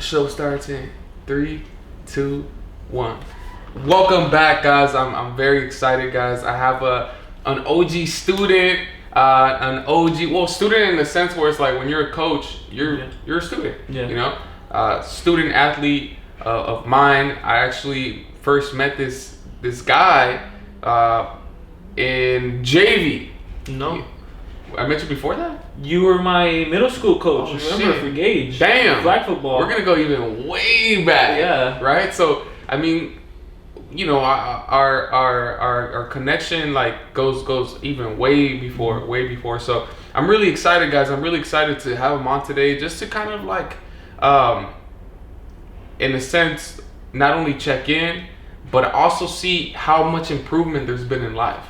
Show starts in 3, 2, 1. Welcome back, guys. I'm very excited, guys. I have an OG student, student in the sense where it's like when you're a coach, you're a student. Yeah. You know, student athlete of mine. I actually first met this guy in JV. No. I met you before that? You were my middle school coach. Remember, for Gage. Damn. Flag football. We're gonna go even way back. Yeah. Right? So I mean, you know, our connection like goes even way before. So I'm really excited, guys. I'm really excited to have him on today, just to kind of like, in a sense, not only check in, but also see how much improvement there's been in life.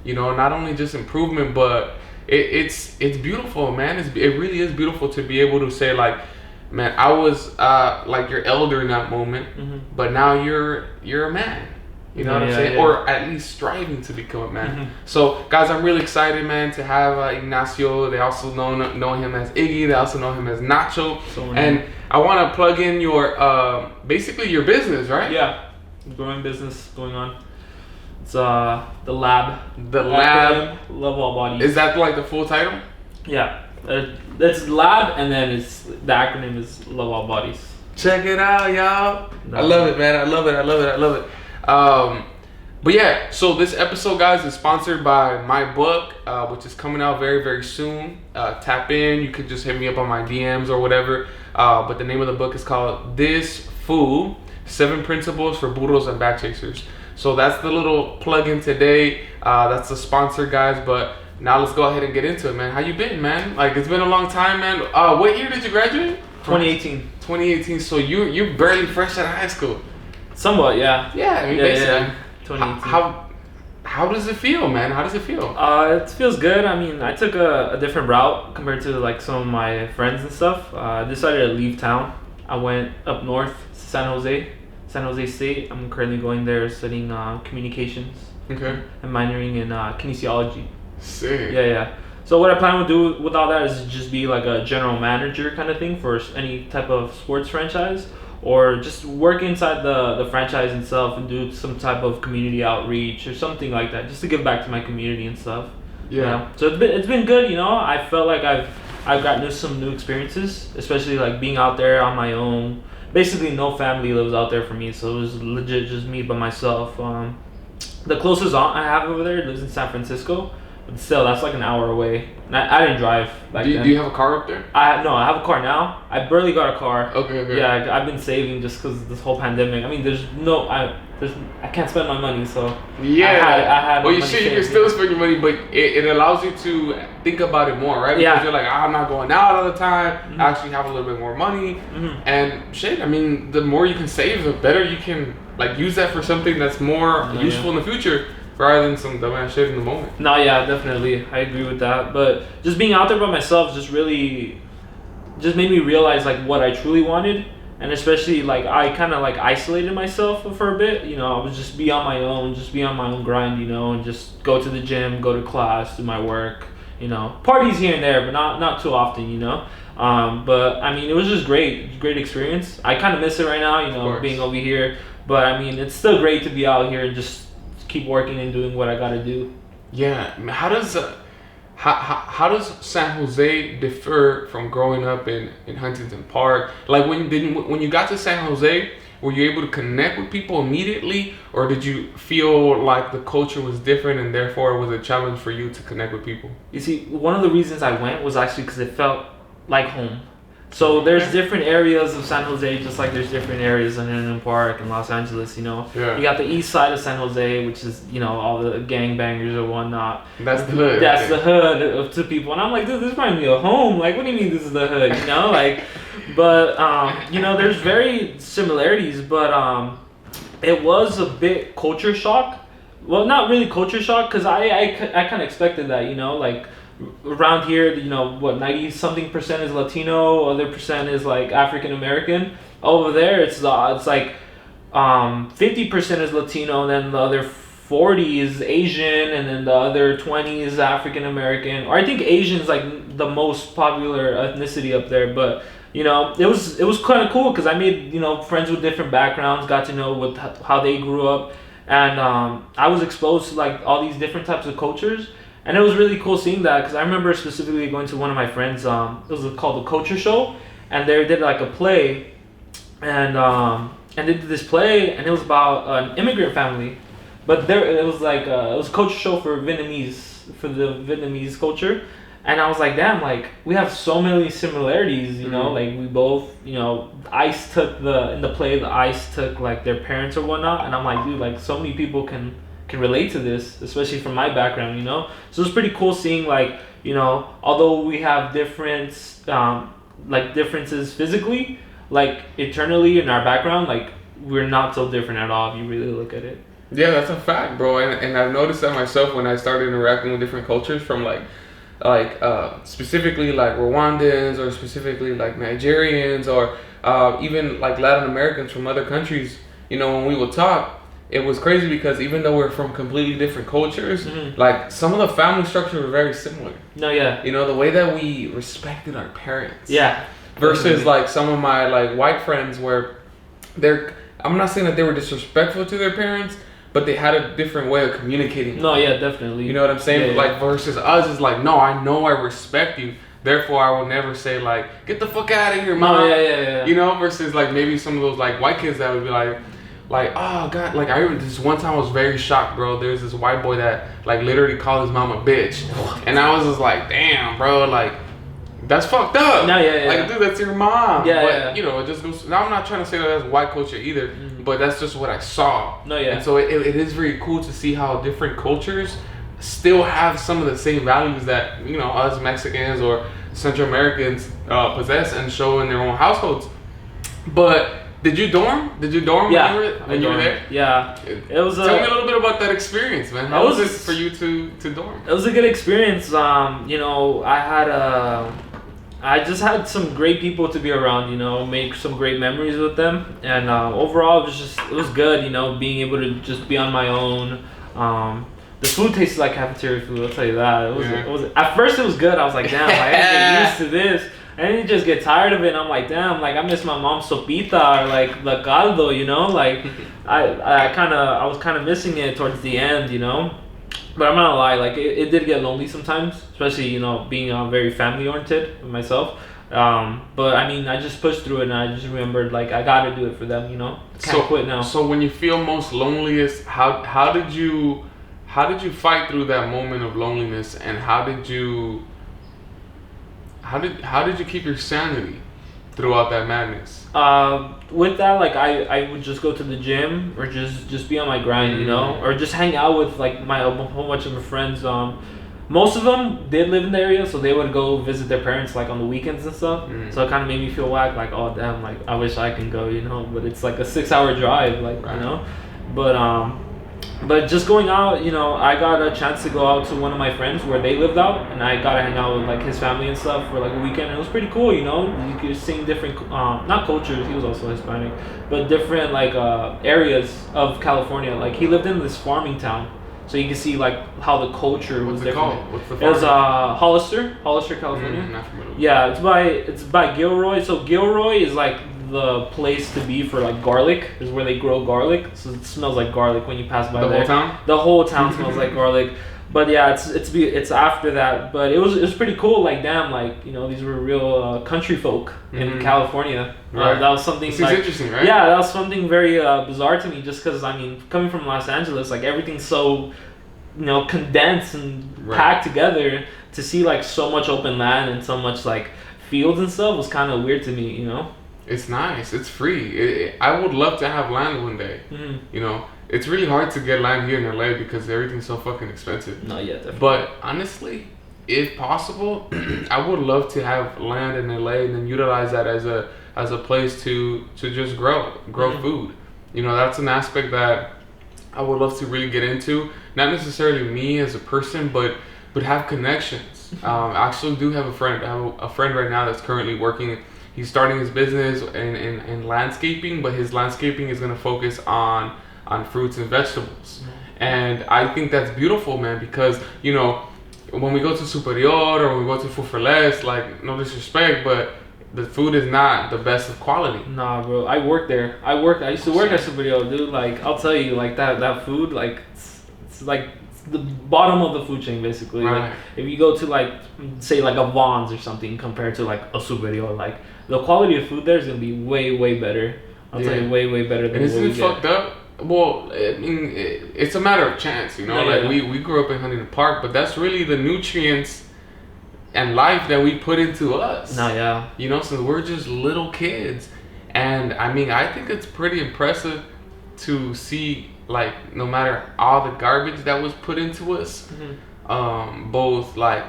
You know, not only just improvement, but it's beautiful, man. It really is beautiful to be able to say like, man, I was like your elder in that moment, but now you're a man. You know what I'm saying? Yeah. Or at least striving to become a man. So, guys, I'm really excited, man, to have Ignacio. They also know him as Iggy. They also know him as Nacho. And I want to plug in your basically your business, right? Yeah, growing business going on. It's the lab. The lab. Love All Bodies. Is that like the full title? Yeah. That's lab, and then the acronym is Love All Bodies. Check it out, y'all. I love it, man. I love it. But yeah, so this episode, guys, is sponsored by my book, which is coming out very, very soon. Tap in. You could just hit me up on my DMs or whatever. But the name of the book is called This Fool: 7 Principles for Burros and Back Chasers. So that's the little plug-in today. That's the sponsor, guys. But now let's go ahead and get into it, man. How you been, man? Like, it's been a long time, man. What year did you graduate? 2018. 2018. So you're barely fresh out of high school. Somewhat, yeah. Yeah, I mean, basically. Yeah. 2018. How does it feel, man? How does it feel? It feels good. I mean, I took a different route compared to like some of my friends and stuff. I decided to leave town. I went up north to San Jose State. I'm currently going there studying communications. Okay. And minoring in kinesiology. Sick. Yeah. So what I plan to do with all that is just be like a general manager kind of thing for any type of sports franchise, or just work inside the franchise itself and do some type of community outreach or something like that, just to give back to my community and stuff. Yeah. So it's been good, you know. I felt like I've gotten some new experiences, especially like being out there on my own. Basically, no family lives out there for me, so it was legit just me by myself. The closest aunt I have over there lives in San Francisco, but still, that's like an hour away. And I didn't drive back then. Do you have a car up there? I have a car now. I barely got a car. Okay. Yeah, I've been saving just because of this whole pandemic. I mean, I can't spend my money, so yeah. I had. Well, you can still spend your money, but it allows you to think about it more, right? Because you're like, I'm not going out all the time. I actually have a little bit more money, and shit. I mean, the more you can save, the better you can like use that for something that's more useful in the future, rather than some dumbass shit in the moment. No, yeah, definitely. I agree with that. But just being out there by myself just made me realize like what I truly wanted. And especially like I kind of like isolated myself for a bit. You know, I would just be on my own grind, you know, and just go to the gym, go to class, do my work, you know. Parties here and there, but not too often, you know. But I mean, it was just great experience. I kind of miss it right now, you know, being over here. But I mean, it's still great to be out here and just keep working and doing what I gotta do. Yeah, how does San Jose differ from growing up in Huntington Park? Like when you got to San Jose, were you able to connect with people immediately, or did you feel like the culture was different and therefore it was a challenge for you to connect with people? You see, one of the reasons I went was actually because it felt like home. So there's different areas of San Jose, just like there's different areas in Huntington Park and Los Angeles, you know. Yeah. You got the east side of San Jose, which is, you know, all the gangbangers or whatnot. That's the hood. That's the hood to people. And I'm like, dude, this reminds me of home. Like, what do you mean this is the hood, you know? Like, but, you know, there's very similarities, but it was a bit culture shock. Well, not really culture shock, because I kind of expected that, you know, like, around here, you know, what, 90-something% is Latino, other percent is like African American. Over there, it's like 50% is Latino, and then the other 40 is Asian, and then the other 20 is African American. Or I think Asian's like the most popular ethnicity up there. But you know, it was kind of cool because I made, you know, friends with different backgrounds, got to know how they grew up, and I was exposed to like all these different types of cultures, and it was really cool seeing that because I remember specifically going to one of my friends. It was called the Culture Show, and they did like a play, and they did this play, and it was about an immigrant family. But it was like it was a culture show for the Vietnamese culture, and I was like, damn, like we have so many similarities, you know, like we both, you know, ICE took in the play, the ICE took like their parents or whatnot, and I'm like, dude, like so many people can relate to this, especially from my background, you know. So it's pretty cool seeing like, you know, although we have differences physically, like internally in our background, like we're not so different at all if you really look at it. Yeah, that's a fact, bro. And I've noticed that myself when I started interacting with different cultures, from specifically like Rwandans, or specifically like Nigerians, or even like Latin Americans from other countries. You know, when we would talk, it was crazy because even though we're from completely different cultures, like some of the family structures were very similar. No, yeah. You know, the way that we respected our parents. Yeah. Versus like some of my like white friends where I'm not saying that they were disrespectful to their parents, but they had a different way of communicating. No, yeah, definitely. You know what I'm saying? Yeah, like versus us is like, no, I know I respect you, therefore I will never say like, get the fuck out of here, mom. No, yeah. You know, versus like maybe some of those like white kids that would be like, oh god, like I remember this one time I was very shocked, bro. There's this white boy that like literally called his mom a bitch, and I was just like, damn, bro, like that's fucked up. No, yeah. Like, dude, that's your mom. Yeah, but, yeah. you know, it just goes. Now, I'm not trying to say that that's white culture either, but that's just what I saw. No, yeah. And so it is very cool to see how different cultures still have some of the same values that, you know, us Mexicans or Central Americans possess and show in their own households. But did you dorm? Yeah, when you were there? Yeah. It was. Tell me a little bit about that experience, man. How was it for you to dorm? It was a good experience. You know, I just had some great people to be around, you know, make some great memories with them, and overall it was good, you know, being able to just be on my own. The food tasted like cafeteria food, I'll tell you that. It was at first it was good. I was like, damn, I gotta get used to this. And then you just get tired of it, and I'm like, damn, like I miss my mom's sopita, or like the caldo, you know, like I was kind of missing it towards the end, you know. But I'm not gonna lie, like it did get lonely sometimes, especially, you know, being very family oriented myself. But I mean, I just pushed through it, and I just remembered like I gotta do it for them, you know. Can't quit now. So when you feel most loneliest, how did you fight through that moment of loneliness, and how did you keep your sanity throughout that madness? With that, like I would just go to the gym, or just be on my grind, you know, or just hang out with like a whole bunch of my friends. Most of them did live in the area, so they would go visit their parents like on the weekends and stuff. So it kind of made me feel whack, like, oh damn, like I wish I can go, you know, but it's like a 6-hour drive, like, right. You know, but just going out, you know, I got a chance to go out to one of my friends where they lived out, and I got to hang out with like his family and stuff for like a weekend. It was pretty cool, you know. You could see different, not cultures, he was also Hispanic, but different like areas of California. Like he lived in this farming town, so you can see like how the culture was different. What's the farm? It was Hollister, California. Not familiar. Yeah, it's by Gilroy. So Gilroy is like the place to be for like garlic, is where they grow garlic, so it smells like garlic when you pass by there. The whole town smells like garlic. But yeah, it's after that, but it was pretty cool. Like damn, like, you know, these were real country folk in California. Right. That was something Seems like interesting, right? Yeah, that was something very bizarre to me, just because I mean, coming from Los Angeles, like everything's so, you know, condensed and packed together. To see like so much open land and so much like fields and stuff was kind of weird to me, you know. It's nice. It's free. I would love to have land one day. You know, it's really hard to get land here in LA because everything's so fucking expensive. No, yeah, definitely. But honestly, if possible, I would love to have land in LA and then utilize that as a place to just grow food. You know, that's an aspect that I would love to really get into. Not necessarily me as a person, but have connections. I actually do have a friend. I have a friend right now that's currently working. He's starting his business in landscaping, but his landscaping is going to focus on fruits and vegetables. And I think that's beautiful, man, because, you know, when we go to Superior or when we go to Food for Less, like, no disrespect, but the food is not the best of quality. Nah, bro. I worked there. I used to work at Superior, dude. Like, I'll tell you, like, that food, like, it's like it's the bottom of the food chain, basically. Right. Like, if you go to, like, say, like, a Vaughn's or something compared to, like, a Superior, like, the quality of food there is going to be way, way better. I'll tell you, way, way better than and what we isn't it fucked up? Well, I mean, it's a matter of chance, you know? We grew up in Huntington Park, but that's really the nutrients and life that we put into us. No, yeah. You know, so we're just little kids. And I mean, I think it's pretty impressive to see, like, no matter all the garbage that was put into us, both like,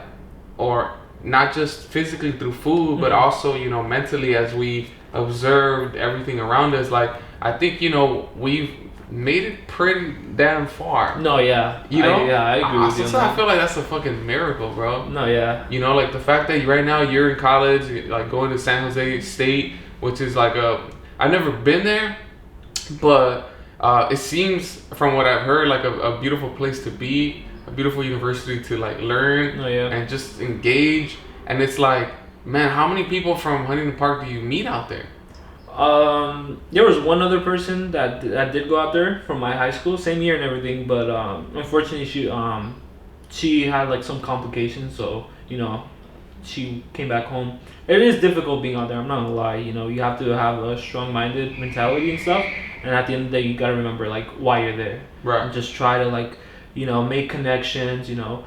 or not just physically through food, but also, you know, mentally as we observed everything around us. Like, I think, you know, we've made it pretty damn far. No, yeah. You know? I agree with you. So I feel like that's a fucking miracle, bro. No, yeah. You know, like the fact that right now you're in college, like going to San Jose State, which is like I've never been there, but it seems from what I've heard like a beautiful place to be, a beautiful university to like learn and just engage. And it's like, man, how many people from Huntington Park do you meet out there? There was one other person that did go out there from my high school, same year and everything, but unfortunately she had like some complications, so you know she came back home. It is difficult being out there, I'm not gonna lie. You know, you have to have a strong-minded mentality and stuff, and at the end of the day you gotta remember like why you're there, right? And just try to like, you know, make connections. You know,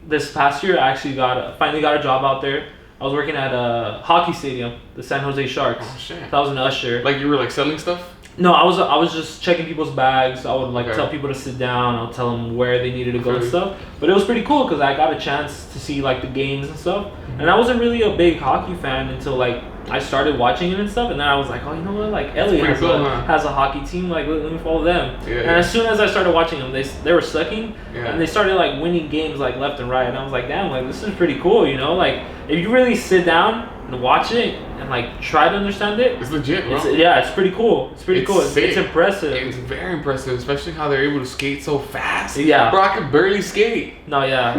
this past year I actually finally got a job out there. I was working at a hockey stadium, the San Jose Sharks. Oh shit! So I was an usher. Like you were like selling stuff? No, I was just checking people's bags. I would like tell people to sit down. I'll tell them where they needed to go and stuff. But it was pretty cool because I got a chance to see like the games and stuff. And I wasn't really a big hockey fan until like I started watching it and stuff. And then I was like, oh, you know what? Like Ellie has a hockey team. Like let me follow them. And as soon as I started watching them, they were sucking. And they started like winning games like left and right. And I was like, damn, like this is pretty cool. You know, like if you really sit down and watch it and like try to understand it, it's legit, bro. It's pretty cool. It's pretty cool. It's impressive. It's very impressive, especially how they're able to skate so fast. Yeah, bro, I could barely skate. No, yeah,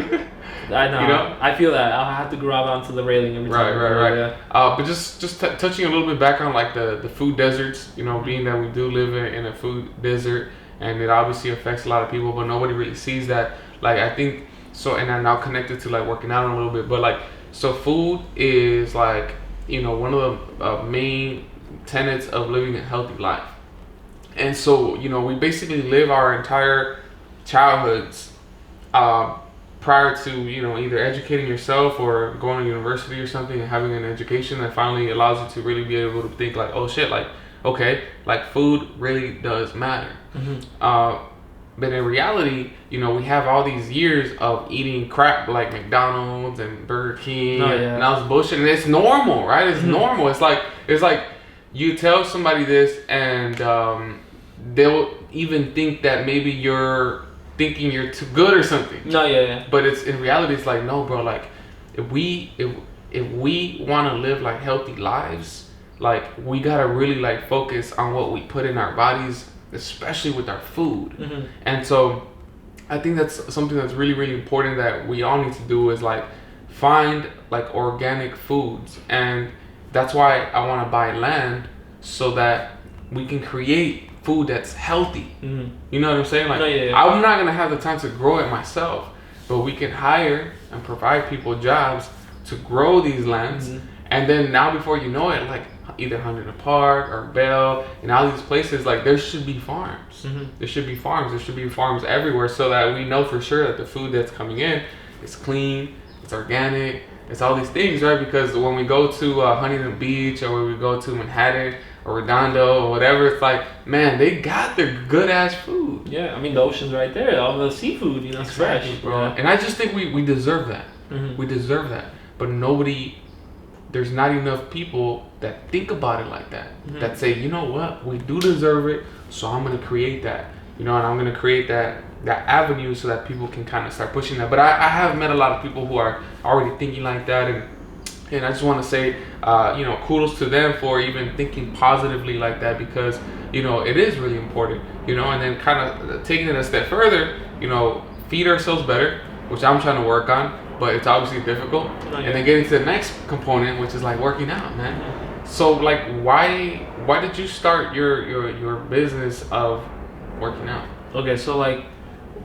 I know. You know? I feel that. I'll have to grab onto the railing every time. Right. Yeah. But just touching a little bit back on like the food deserts. You know, being that we do live in a food desert, and it obviously affects a lot of people, but nobody really sees that. Like I think so, and I'm now connected to like working out a little bit, but like. So food is like, you know, one of the main tenets of living a healthy life. And so, you know, we basically live our entire childhoods prior to, you know, either educating yourself or going to university or something and having an education that finally allows you to really be able to think like, oh shit, like, okay, like food really does matter. But in reality, you know, we have all these years of eating crap like McDonald's and Burger King and all this bullshit, and it's normal, right? It's normal. It's like you tell somebody this, and they'll even think that maybe you're thinking you're too good or something. But it's in reality, it's like, no, bro. Like if we want to live like healthy lives, like we gotta really like focus on what we put in our bodies, especially with our food. And so I think that's something that's really, really important that we all need to do is like find like organic foods. And that's why I want to buy land so that we can create food that's healthy. You know what I'm saying? Like I'm not going to have the time to grow it myself, but we can hire and provide people jobs to grow these lands. And then now before you know it, like either Huntington Park or Bell and all these places, like there should be farms. There should be farms. There should be farms everywhere so that we know for sure that the food that's coming in is clean, it's organic, it's all these things, right? Because when we go to Huntington Beach or when we go to Manhattan or Redondo or whatever, it's like, man, they got their good ass food. Yeah, I mean the ocean's right there, all the seafood, you know, it's fresh, bro. And I just think we deserve that. We deserve that. But there's not enough people that think about it like that. That say, you know what, we do deserve it, so I'm gonna create that. You know, and I'm gonna create that avenue so that people can kind of start pushing that. But I have met a lot of people who are already thinking like that, and And I just want to say, kudos to them for even thinking positively like that, because, it is really important, and then kind of taking it a step further, feed ourselves better, which I'm trying to work on, but it's obviously difficult. And then getting to the next component, which is like working out, man. So like, why did you start your business of working out? Okay, so like,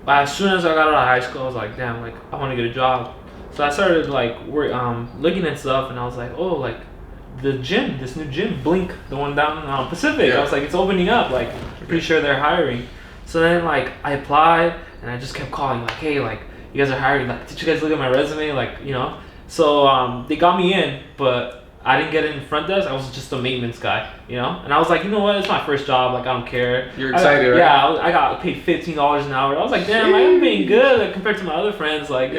as soon as I got out of high school, I was like, damn, like I want to get a job. So I started like looking at stuff, and I was like, oh, like this new gym, Blink, the one down Pacific. Yeah. I was like, it's opening up. Like, I'm pretty sure they're hiring. So then like I applied, and I just kept calling, like, hey, like you guys are hiring. Like, did you guys look at my resume? Like, So they got me in, but I didn't get in front desk. I was just a maintenance guy, And I was like, you know what? It's my first job. Like, I don't care. You're excited, right? Yeah, I got paid $15 an hour. I was like, damn, like, I'm paying good, like, compared to my other friends. Like,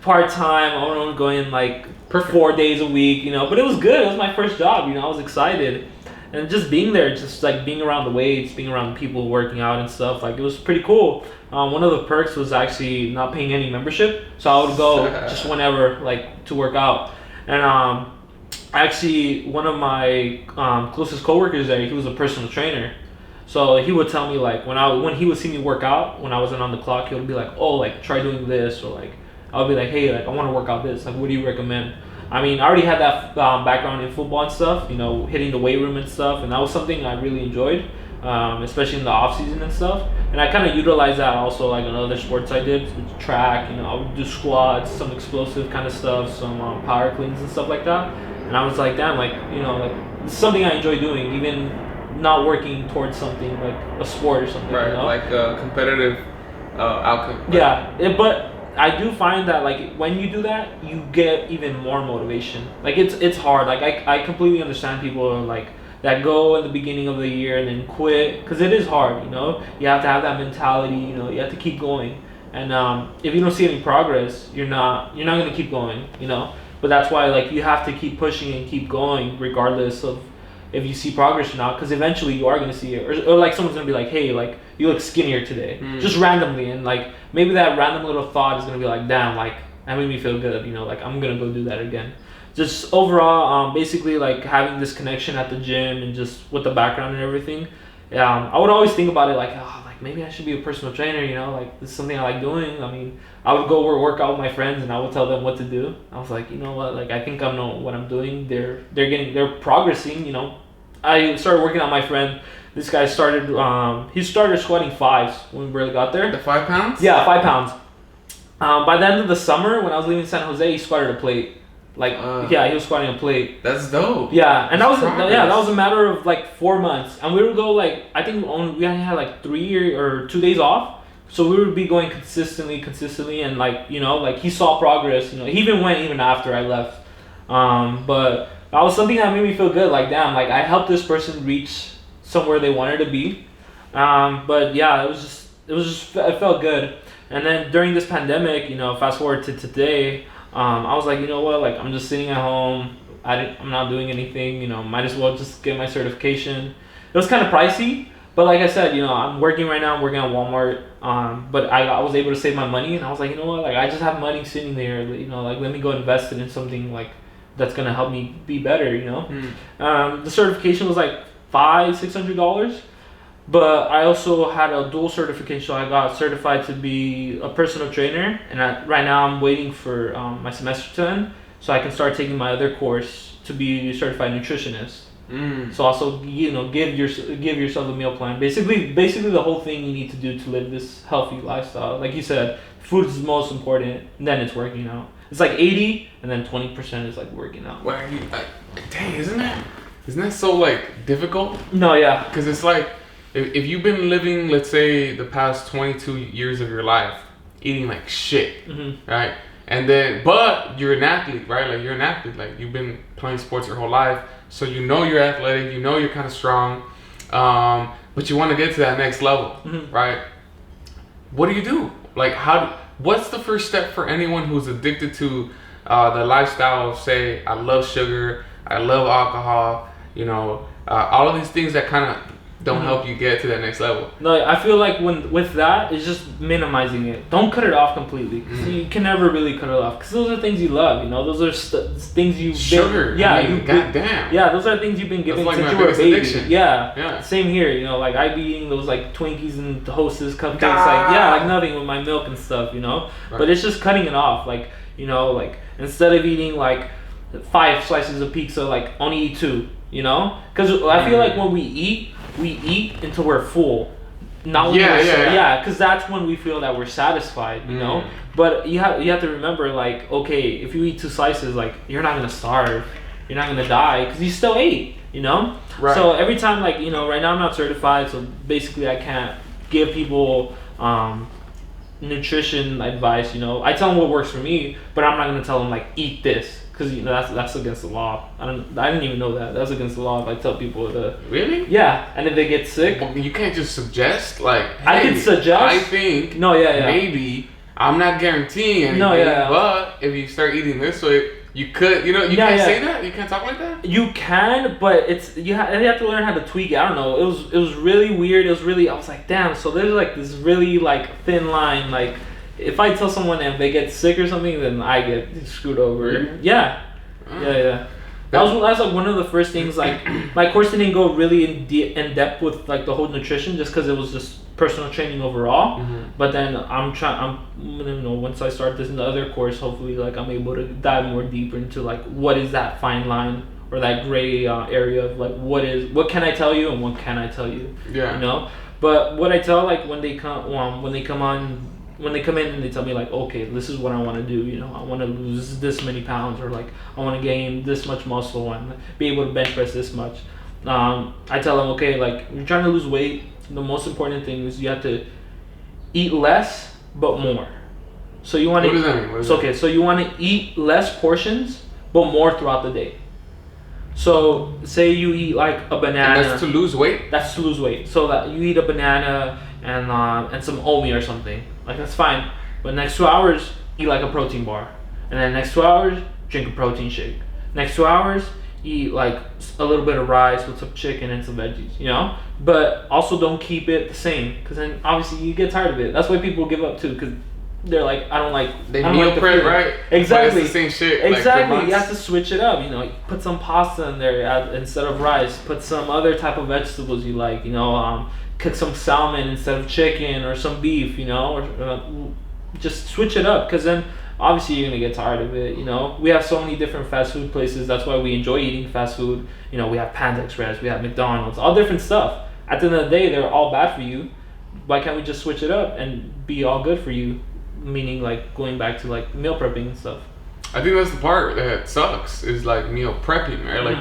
part-time. I want to go in like 4 days a week, But it was good. It was my first job, I was excited. And just being there, just like being around the weights, being around people working out and stuff, like it was pretty cool. One of the perks was actually not paying any membership. So I would go just whenever, like, to work out. And actually, one of my closest coworkers there, he was a personal trainer. So he would tell me, like, when he would see me work out, when I wasn't on the clock, he would be like, oh, like, try doing this, or like, I'll be like, hey, like, I want to work out this. Like, what do you recommend? I mean, I already had that background in football and stuff, hitting the weight room and stuff, and that was something I really enjoyed, especially in the off season and stuff. And I kind of utilized that also, like, in other sports I did, track. I would do squats, some explosive kind of stuff, some power cleans and stuff like that. And I was like, damn, like, like, it's something I enjoy doing, even not working towards something like a sport or something. Right, like a competitive outcome. Right? Yeah, but I do find that, like, when you do that, you get even more motivation. Like, it's hard. Like, I completely understand people like that go in the beginning of the year and then quit, because it is hard. You have to have that mentality. You have to keep going. And if you don't see any progress, you're not gonna keep going. But that's why, like, you have to keep pushing and keep going, regardless of if you see progress or not, because eventually you are going to see it. Or like, someone's going to be like, hey, like, you look skinnier today. Just randomly. And, like, maybe that random little thought is going to be like, damn, like, that made me feel good. Like, I'm going to go do that again. Just overall, basically, like, having this connection at the gym and just with the background and everything. I would always think about it like, oh, like, maybe I should be a personal trainer, like, this is something I like doing. I mean, I would go work out with my friends, and I would tell them what to do. I was like, you know what, like, I think I know what I'm doing. They're progressing. I started working on my friend. This guy started he started squatting 5s when we barely got there. The 5 pounds? Yeah, 5 pounds. By the end of the summer, when I was leaving San Jose, he squatted a plate. Like, he was squatting a plate. That's dope. Yeah, and that was a matter of like 4 months, and we would go, like, I think we only had like 3 or 2 days off, so we would be going consistently, and like, like, he saw progress. He even went even after I left, but that was something that made me feel good. Like, damn, like, I helped this person reach somewhere they wanted to be. But yeah, it felt good. And then during this pandemic, fast forward to today. I was like, you know what, like, I'm just sitting at home. I'm not doing anything, might as well just get my certification. It was kind of pricey, but like I said, I'm working right now. I'm working at Walmart, but I was able to save my money, and I was like, you know what, like, I just have money sitting there, like, let me go invest it in something, like, that's gonna help me be better, The certification was like $500-$600. But I also had a dual certification. So I got certified to be a personal trainer, and right now I'm waiting for my semester to end, so I can start taking my other course to be a certified nutritionist. So also, give yourself a meal plan. Basically the whole thing you need to do to live this healthy lifestyle. Like you said, food is most important, and then it's working out. It's like 80, and then 20% is like working out. Well, dang, isn't that so, like, difficult? No, yeah. Because it's like, if you've been living, let's say, the past 22 years of your life eating like shit, right? And then, but you're an athlete, right? Like, you're an athlete. Like, you've been playing sports your whole life, so you're athletic, you're kind of strong, but you want to get to that next level, right? What do you do? Like, what's the first step for anyone who's addicted to the lifestyle of, say, I love sugar, I love alcohol, all of these things that kind of don't help you get to that next level. No, I feel like with that, it's just minimizing it. Don't cut it off completely. Cause you can never really cut it off. Because those are things you love, you know? Those are things you've Sugar. been... Yeah, I mean, goddamn. Yeah, those are things you've been giving like since my you were a baby. addiction. Yeah. Same here, you know? Like, I be eating those, like, Twinkies and Hostess cupcakes. Like nothing with my milk and stuff, you know? Right. But it's just cutting it off. Like, you know, like, instead of eating, like, 5 slices of pizza, like, only eat 2, you know? Because I feel like when we eat until we're full. Not because that's when we feel that we're satisfied, you know. But you have to remember, like, okay, if you eat 2 slices, like, you're not gonna starve, you're not gonna die because you still ate, you know. Right. So every time, like, you know, right now I'm not certified, so basically I can't give people nutrition advice, you know. I tell them what works for me, but I'm not gonna tell them, like, eat this. Because, you know, that's against the law. I didn't even know that. That's against the law if I tell people to... Really? Yeah, and if they get sick... Well, you can't just suggest, like, hey, I can suggest... I think... Maybe... I'm not guaranteeing anything, but if you start eating this way, you could... You know, you can't say that? You can't talk like that? You can, but it's... You have to learn how to tweak it. I don't know. It was really weird. It was really... I was like, damn, so there's, like, this really, like, thin line, like... If I tell someone and they get sick or something, then I get screwed over. Mm-hmm. Yeah. That was like one of the first things. Like, my course didn't go really in depth with, like, the whole nutrition, just because it was just personal training overall. Mm-hmm. But then you know, once I start this in the other course, hopefully, like, I'm able to dive more deeper into, like, what is that fine line or that gray area of, like, what can I tell you and what can I tell you? Yeah. You know. But what I tell, like, when they come in and they tell me, like, okay, this is what I want to do, you know, I want to lose this many pounds, or, like, I want to gain this much muscle and be able to bench press this much. I tell them, okay, like, you're trying to lose weight, the most important thing is you have to eat less but more. So you want to... What does that mean? So you want to eat less portions but more throughout the day. So say you eat, like, a banana. And that's to lose weight? That's to lose weight. So that you eat a banana and some oatmeal or something. Like, that's fine. But next 2 hours, eat, like, a protein bar. And then next 2 hours, drink a protein shake. Next 2 hours, eat, like, a little bit of rice with some chicken and some veggies, you know? But also don't keep it the same, because then obviously you get tired of it. That's why people give up too, because they're like, I don't like... They meal prep, right? Exactly. But it's the same shit. Exactly. Like, you have to switch it up, you know? Put some pasta in there instead of rice. Put some other type of vegetables you like, you know? Cook some salmon instead of chicken, or some beef, you know? Or just switch it up, because then obviously you're gonna get tired of it, you know? We have so many different fast food places. That's why we enjoy eating fast food. You know, we have Panda Express, we have McDonald's, all different stuff. At the end of the day, they're all bad for you. Why can't we just switch it up and be all good for you? Meaning, like, going back to, like, meal prepping and stuff. I think that's the part that sucks, is, like, meal prepping, right? Like,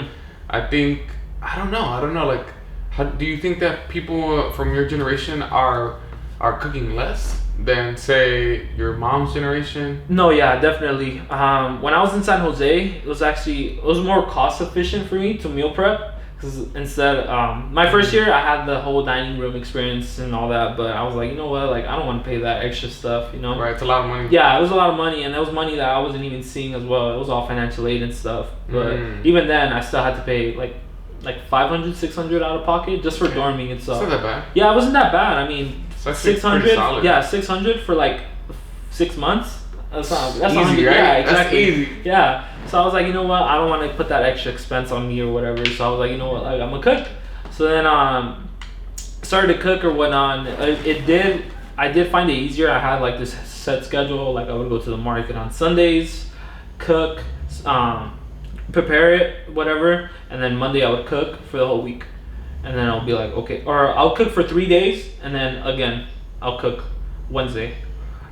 I don't know, like, how do you think that people from your generation are cooking less than, say, your mom's generation? No, yeah, definitely. When I was in San Jose, it was more cost efficient for me to meal prep. Because instead, my first year, I had the whole dining room experience and all that, but I was like, you know what, like, I don't want to pay that extra stuff, you know? Right, it's a lot of money. Yeah, it was a lot of money, and that was money that I wasn't even seeing as well. It was all financial aid and stuff. But even then, I still had to pay, like $500, $600 out of pocket just for dorming and stuff. It's not that bad. Yeah, it wasn't that bad. I mean, $600. Yeah, $600 for, like, 6 months. That's easy, right? Yeah, exactly. That's easy. Yeah. So I was like, you know what? I don't want to put that extra expense on me or whatever. So I was like, you know what? Like, I'm gonna cook. So then, started to cook or whatnot. I did find it easier. I had, like, this set schedule. Like, I would go to the market on Sundays, cook, prepare it, whatever, and then Monday I would cook for the whole week. And then I'll be like, okay, or I'll cook for 3 days, and then again I'll cook Wednesday.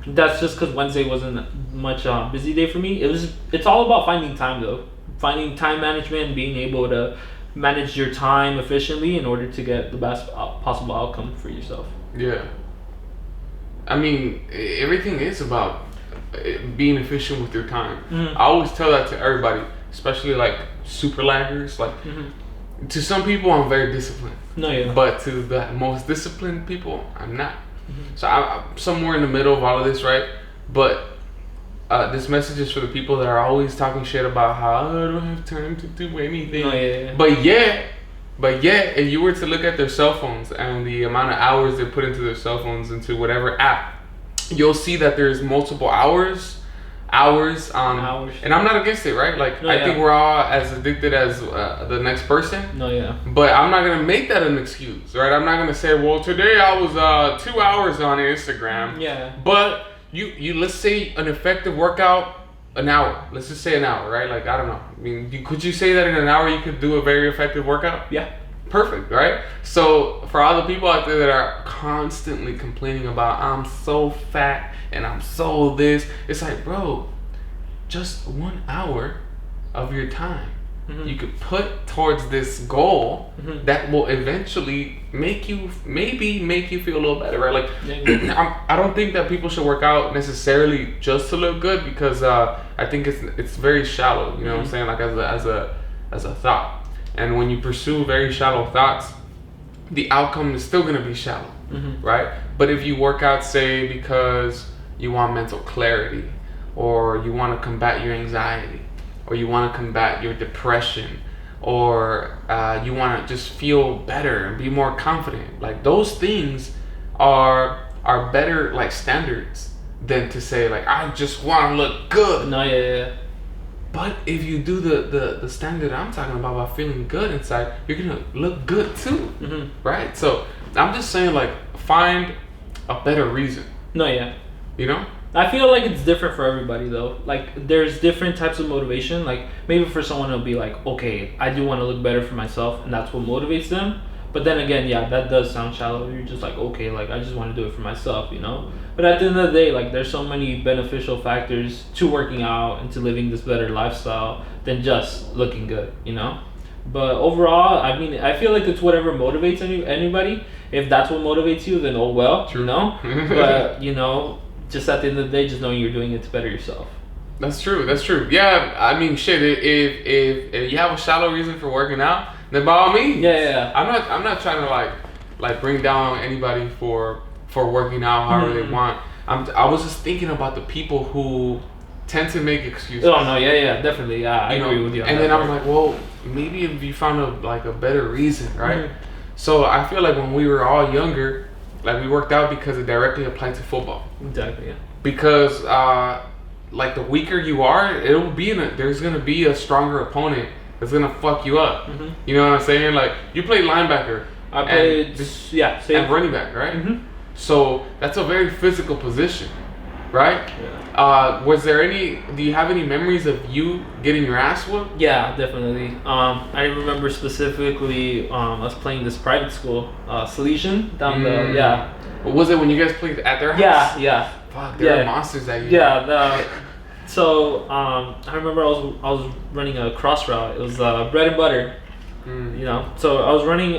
That's just because Wednesday wasn't much busy day for me. It's all about finding time, though. Finding time management and being able to manage your time efficiently in order to get the best possible outcome for yourself. Yeah. I mean, everything is about being efficient with your time. I always tell that to everybody, especially, like, super laggers. Like, to some people, I'm very disciplined. No, yeah. But to the most disciplined people, I'm not. So I'm somewhere in the middle of all of this, right? But this message is for the people that are always talking shit about how I don't have time to do anything. No, yeah. But yet, But yet, if you were to look at their cell phones and the amount of hours they put into their cell phones, into whatever app, you'll see that there's multiple hours, and I'm not against it, right? Like, I think we're all as addicted as the next person. But I'm not gonna make that an excuse, right? I'm not gonna say, well, today I was 2 hours on Instagram. But you let's say an effective workout, an hour. Let's just say an hour, right? Like, I don't know. I mean, could you say that in an hour you could do a very effective workout? Yeah. Perfect, right? So for all the people out there that are constantly complaining about, I'm so fat and I'm so this, it's like, bro, just 1 hour of your time you could put towards this goal that will eventually make you feel a little better, right? Like, I don't think that people should work out necessarily just to look good, because I think it's very shallow. You know what I'm saying? Like, as a thought, and when you pursue very shallow thoughts, the outcome is still gonna be shallow, right? But if you work out, say, because you want mental clarity, or you want to combat your anxiety, or you want to combat your depression, or you want to just feel better and be more confident, like, those things are better, like, standards than to say, like, I just want to look good. But if you do the standard I'm talking about feeling good inside, you're gonna look good too, right? So I'm just saying, like, find a better reason. You know? I feel like it's different for everybody, though. Like, there's different types of motivation. Like, maybe for someone it'll be like, okay, I do want to look better for myself, and that's what motivates them. But then again, that does sound shallow. You're just like, okay, like, I just want to do it for myself, you know? But at the end of the day, like, there's so many beneficial factors to working out and to living this better lifestyle than just looking good, you know? But overall, I mean, I feel like it's whatever motivates anybody. If that's what motivates you, then oh well, you know? But, you know, just at the end of the day, just knowing you're doing it to better yourself. That's true. Yeah, I mean, shit. If you have a shallow reason for working out, then by all means. I'm not trying to like bring down anybody for working out however they want. I was just thinking about the people who tend to make excuses. Oh no, definitely. I agree with you. And then I'm like, well, maybe if you found a better reason, right? So I feel like when we were all younger, like, we worked out because it directly applied to football. Exactly. Yeah. Because like, the weaker you are, there's gonna be a stronger opponent that's gonna fuck you up. You know what I'm saying? Like, you played linebacker. I played and running back, right? So that's a very physical position, right? Do you have any memories of you getting your ass whooped? Yeah, definitely. I remember specifically us playing this private school, Salesian, down the Was it when you guys played at their house? Yeah. Fuck, they were monsters that year. So I remember I was running a cross route. It was bread and butter. You know, so I was running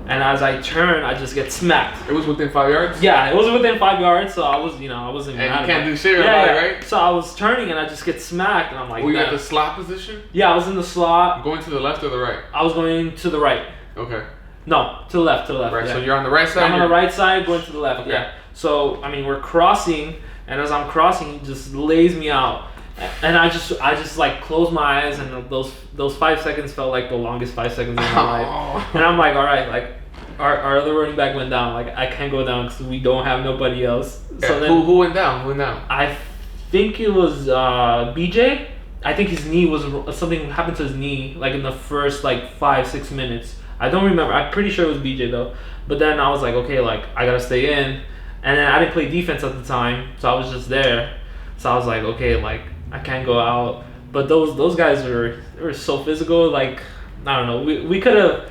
and as I turn, I just get smacked. It was within 5 yards? Yeah, it was within 5 yards, so I wasn't mad. And you can't do shit about it, right? So I was turning and I just get smacked, and I'm like, were you at the slot position? Yeah, I was in the slot. Going to the left or the right? I was going to the right. Okay. No, to the left. Right, so you're on the right side? I'm on the right side, going to the left, okay. So, I mean, we're crossing, and as I'm crossing, he just lays me out. And I just like closed my eyes, and those 5 seconds felt like the longest 5 seconds of my life. And I'm like, all right, like, our other running back went down. Like, I can't go down because we don't have nobody else. So then, who went down? I think it was BJ. I think his knee was something happened to his knee, like, in the first like 5-6 minutes. I don't remember. I'm pretty sure it was BJ though. But then I was like, okay, like, I gotta stay in. And then I didn't play defense at the time, so I was just there. So I was like, okay, like, I can't go out. But those guys were so physical. Like, I don't know. We couldn't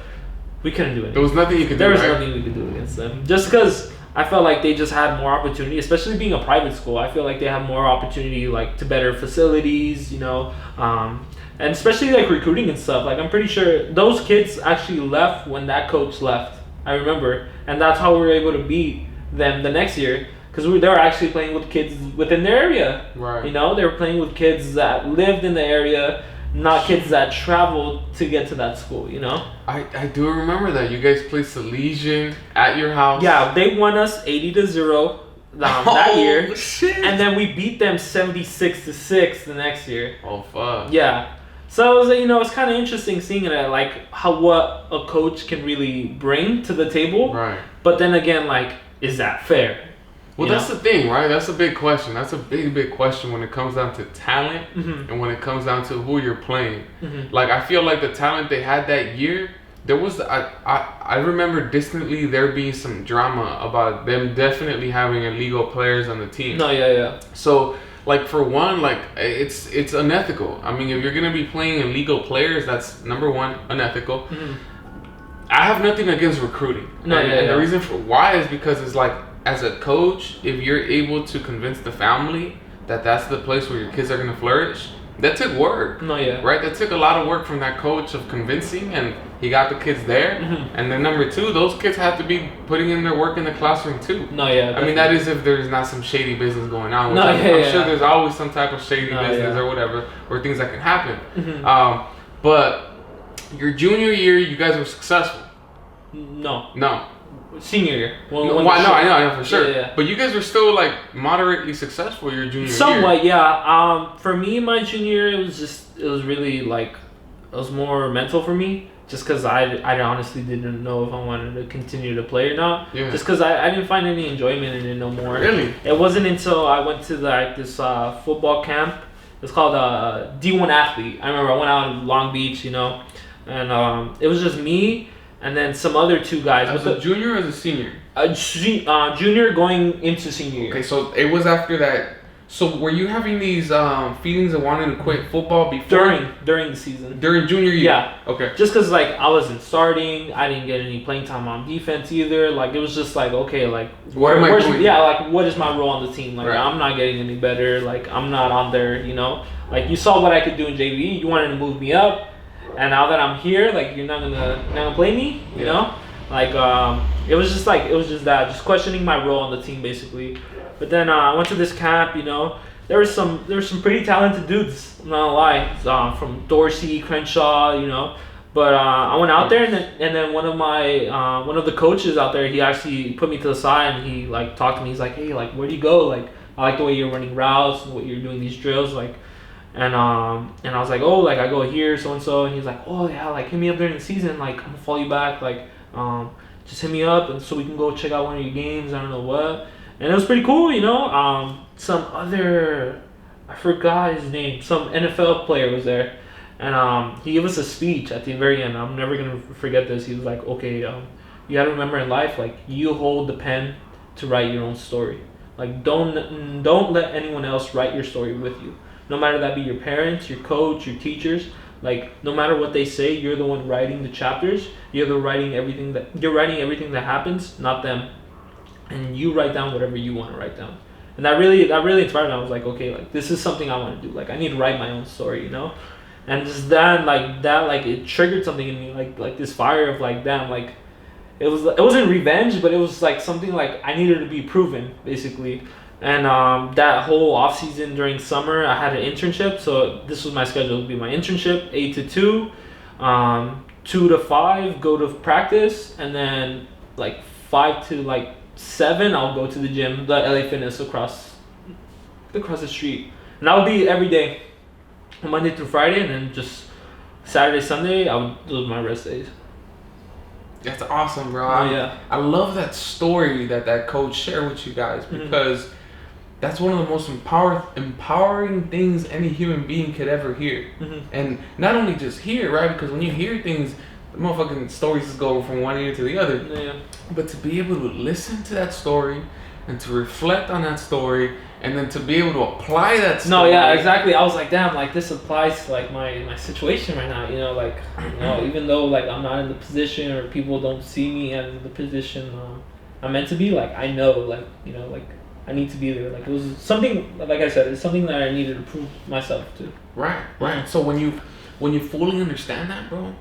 do anything. There was nothing you could do. There was nothing we could do against them. Just because I felt like they just had more opportunity, especially being a private school. I feel like they have more opportunity, like, to better facilities, you know, and especially like recruiting and stuff. Like, I'm pretty sure those kids actually left when that coach left. I remember, and that's how we were able to beat them the next year. Because they were actually playing with kids within their area. Right. You know, they were playing with kids that lived in the area, not kids that traveled to get to that school, you know? I do remember that. You guys played Salesian at your house. Yeah, they won us 80-0 that year. Shit. And then we beat them 76-6 the next year. Oh, fuck. Yeah. So it was, it's kind of interesting seeing it, like what a coach can really bring to the table. Right. But then again, like, is that fair? Well, that's the thing, right? That's a big question. That's a big question when it comes down to talent and when it comes down to who you're playing. Like, I feel like the talent they had that year, there was, I remember distantly there being some drama about them definitely having illegal players on the team. No, yeah. So, like, for one, like, it's unethical. I mean, if you're going to be playing illegal players, that's, number one, unethical. I have nothing against recruiting. And the reason for why is because it's like, as a coach, if you're able to convince the family that that's the place where your kids are going to flourish, that took work. Right? That took a lot of work from that coach of convincing, and he got the kids there. And then number two, those kids have to be putting in their work in the classroom too. I mean, that is if there's not some shady business going on. I'm sure there's always some type of shady business or whatever, or things that can happen. But your junior year, you guys were successful. No. Senior year. I know for sure. Yeah. But you guys were still like moderately successful your junior year. Somewhat, yeah. For me, my junior year, it was really like, it was more mental for me. Just because I honestly didn't know if I wanted to continue to play or not. Just because I didn't find any enjoyment in it no more. Really? It wasn't until I went to this football camp. It's called D1 Athlete. I remember I went out in Long Beach, and it was just me and then some other two guys. As a junior or as a senior? Junior going into senior year. Okay, so it was after that. So were you having these feelings of wanting to quit football before? During the season. During junior year? Yeah. Okay. Just because, like, I wasn't starting. I didn't get any playing time on defense either. Like, it was just like, okay, like... What am I doing? Yeah, like, what is my role on the team? Like, right. I'm not getting any better. Like, I'm not on there, Like, you saw what I could do in JV. You wanted to move me up. And now that I'm here, like, you're not gonna play me, you know? Like, it was just that, just questioning my role on the team, basically. But then I went to this camp, there were some pretty talented dudes, I'm not gonna lie, from Dorsey, Crenshaw, But I went out there, and then one of the coaches out there, he actually put me to the side, and he like talked to me. He's like, hey, like, where do you go? Like, I like the way you're running routes, and what you're doing these drills, like. And I was like, oh, like, I go here, so and so, and he's like, oh yeah, like, hit me up during the season, like, I'm gonna follow you back, like, just hit me up, and so we can go check out one of your games. I don't know what. And it was pretty cool, some other, I forgot his name, some NFL player was there, and he gave us a speech at the very end. I'm never gonna forget this. He was like, okay, you gotta remember in life, like, you hold the pen to write your own story. Like, don't let anyone else write your story with you. No matter that be your parents, your coach, your teachers. Like, no matter what they say, you're the one writing the chapters. You're writing everything that happens, not them. And you write down whatever you want to write down. And that really inspired me. I was like, okay, like, this is something I want to do. Like, I need to write my own story, And just that, it triggered something in me, like this fire of, like, damn, like, it wasn't revenge, but it was like something like I needed to be proven, basically. And that whole off season during summer, I had an internship. So this was my schedule. It would be my internship, 8 to 2, 2 to 5, go to practice, and then like 5 to like 7, I'll go to the gym, the LA Fitness across the street. And that would be every day, Monday through Friday, and then just Saturday, Sunday, those were my rest days. That's awesome, bro. I love that story that coach shared with you guys, because that's one of the most empowering things any human being could ever hear. And not only just hear, right? Because when you hear things, the motherfucking stories just go from one ear to the other. But to be able to listen to that story and to reflect on that story, and then to be able to apply that story. No, yeah, exactly. I was like, damn, like, this applies to, like, my situation right now, even though, like, I'm not in the position, or people don't see me in the position I'm meant to be, like, I know, like, like, I need to be there. Like, it was something, like I said, it's something that I needed to prove myself to. Right. So when you fully understand that, bro,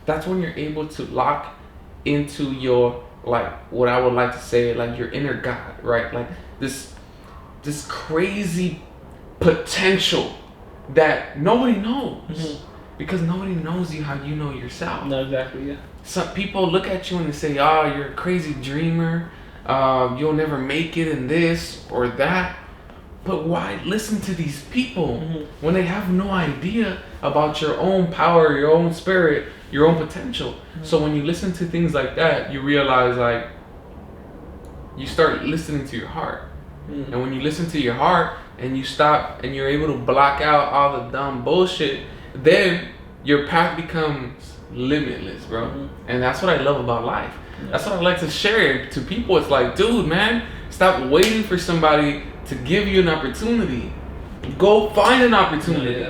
that's when you're able to lock into your, like, what I would like to say, like, your inner God, right? Like, this crazy potential that nobody knows, because nobody knows you how you know yourself. No, exactly, yeah. Some people look at you and they say, oh, you're a crazy dreamer, you'll never make it in this or that. But why listen to these people when they have no idea about your own power, your own spirit, your own potential? So when you listen to things like that, you realize like you start listening to your heart. And when you listen to your heart and you stop and you're able to block out all the dumb bullshit, then your path becomes limitless, bro. And that's what I love about life. That's what I like to share to people. It's like, dude, man, stop waiting for somebody to give you an opportunity. Go find an opportunity.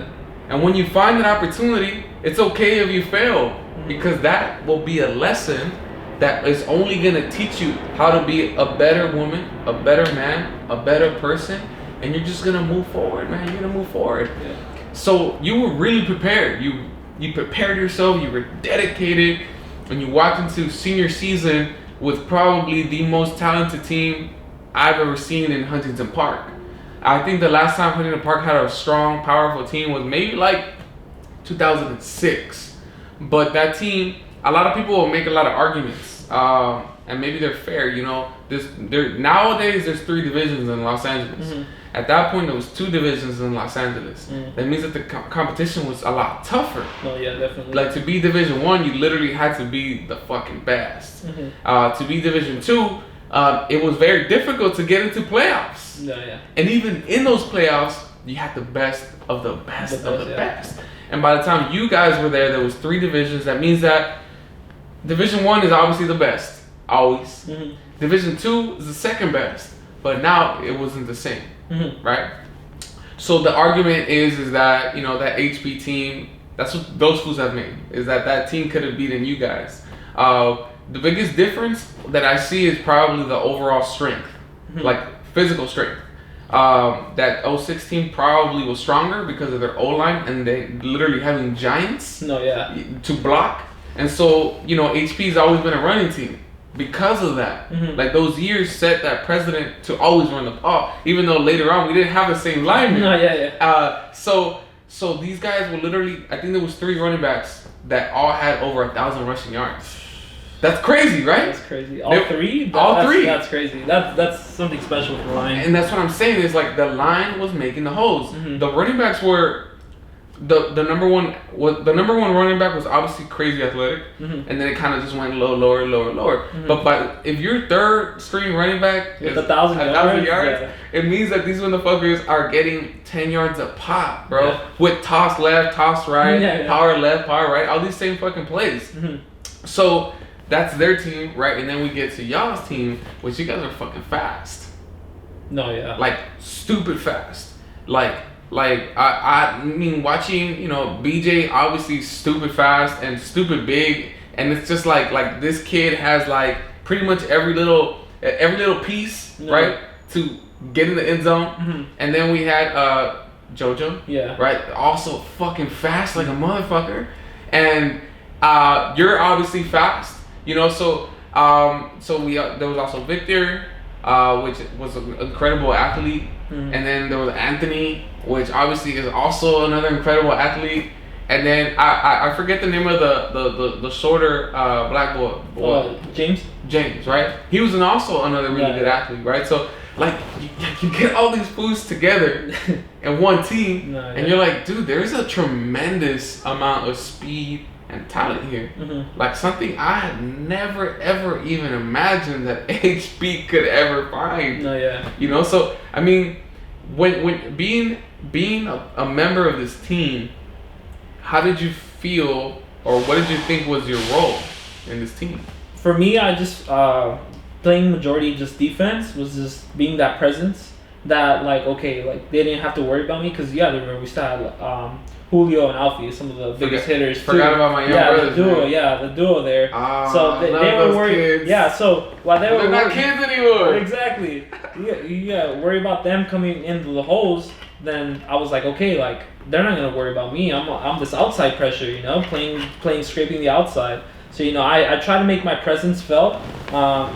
And when you find an opportunity, it's okay if you fail, because that will be a lesson that is only gonna teach you how to be a better woman, a better man, a better person, and you're just gonna move forward, man. You're gonna move forward. So you were really prepared. You prepared yourself. You were dedicated, and you walked into senior season with probably the most talented team I've ever seen in Huntington Park. I think the last time Huntington Park had a strong, powerful team was maybe like 2006. But that team, a lot of people will make a lot of arguments, and maybe they're fair. You know, nowadays there's 3 divisions in Los Angeles. At that point, there was 2 divisions in Los Angeles. That means that the competition was a lot tougher. Oh yeah, definitely. Like to be Division 1, you literally had to be the fucking best. To be Division 2, it was very difficult to get into playoffs. And even in those playoffs, you had the best of the best of the best. And by the time you guys were there was 3 divisions. That means that Division 1 is obviously the best, always. Division 2 is the second best, but now it wasn't the same, right? So the argument is that, you know, that HB team, that's what those fools have made, is that team could have beaten you guys. The biggest difference that I see is probably the overall strength, like physical strength. That 06 team probably was stronger because of their O-line and they literally having giants to block. And so, you know, HP's always been a running team because of that. Like those years set that precedent to always run the ball, even though later on we didn't have the same linemen. So these guys were literally, I think there was 3 running backs that all had over 1,000 rushing yards. That's crazy, right? That's crazy. All 3? All 3. That's crazy. That's something special for the line. And that's what I'm saying is like the line was making the holes. The running backs were the number one running back was obviously crazy athletic, and then it kind of just went lower. But if your third string running back with is 1,000 yards, it means that these motherfuckers are getting 10 yards a pop, bro. With toss left, toss right, power left, power right, all these same fucking plays. So that's their team, right? And then we get to y'all's team, which you guys are fucking fast. Like stupid fast. Like I mean, watching, you know, BJ obviously stupid fast and stupid big, and it's just like this kid has like pretty much every little piece, right, to get in the end zone. And then we had JoJo, right, also fucking fast like a motherfucker, and you're obviously fast. You know, so there was also Victor, which was an incredible athlete, and then there was Anthony, which obviously is also another incredible athlete, and then I forget the name of the shorter black boy. James, right? He was also another really good athlete, right? So like you get all these foods together in one team, and you're like, dude, there's a tremendous amount of speed and talent here. Like something I had never ever even imagined that HB could ever find. You know, so I mean, when being a member of this team, how did you feel, or what did you think was your role in this team? For me, I just playing majority just defense, was just being that presence that like they didn't have to worry about me, because we still had Julio and Alfie, some of the biggest hitters. Forgot about my young brothers. The duo there. So they were worried. Kids. So while they were they're not kids anymore. Exactly. You worry about them coming into the holes. Then I was like, okay, like they're not gonna worry about me. I'm this outside pressure, you know, playing scraping the outside. So you know, I try to make my presence felt.